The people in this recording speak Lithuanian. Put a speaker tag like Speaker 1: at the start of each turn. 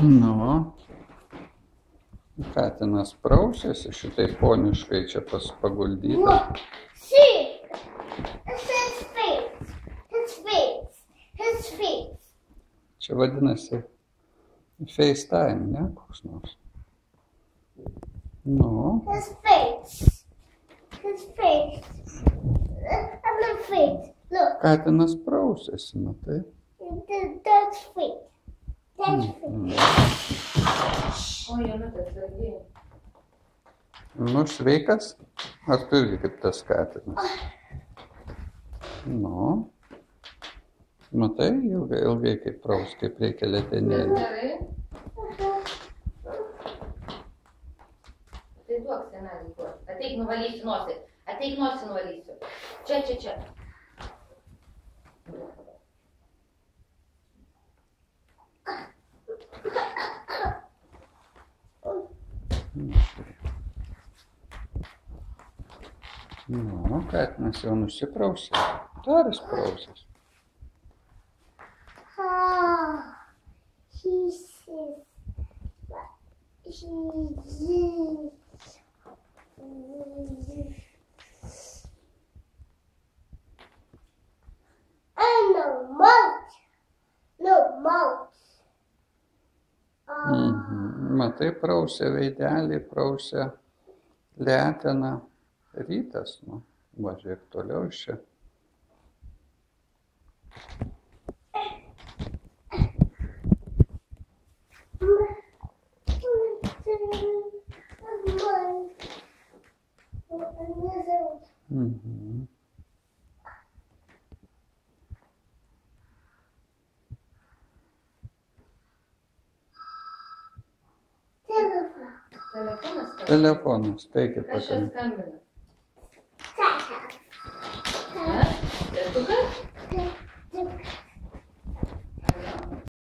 Speaker 1: Nu, katinas prausiasi šitai poniškai čia paguldytas.
Speaker 2: Look, see, it says face, his face.
Speaker 1: Čia vadinasi FaceTime, ne, koks nors. Nu,
Speaker 2: His face. I'm the face. Look,
Speaker 1: katinas prausiasi, matai.
Speaker 2: that's face. That's face.
Speaker 3: O, Jonutė, atsargiai.
Speaker 1: Nu, sveikas? Ar tu irgi kaip tas katinas? Nu, matai, ilgai kaip praus, kaip reikia letenėlį.
Speaker 3: Gerai. Tai duok senelį duok. Ateik nuvalysiu nosį. Ateik nosį nuvalysiu. Čia.
Speaker 1: Nu, katinas jau nusiprausė. Dar jis prausės. Matai, prausė veidelį, prausė leteną. Rytas, nu, važiuok toliau iš čia.
Speaker 3: Telefonas skambina.
Speaker 1: Telefonas, taigi
Speaker 3: Kas čia
Speaker 1: pakankamai.
Speaker 3: skambina?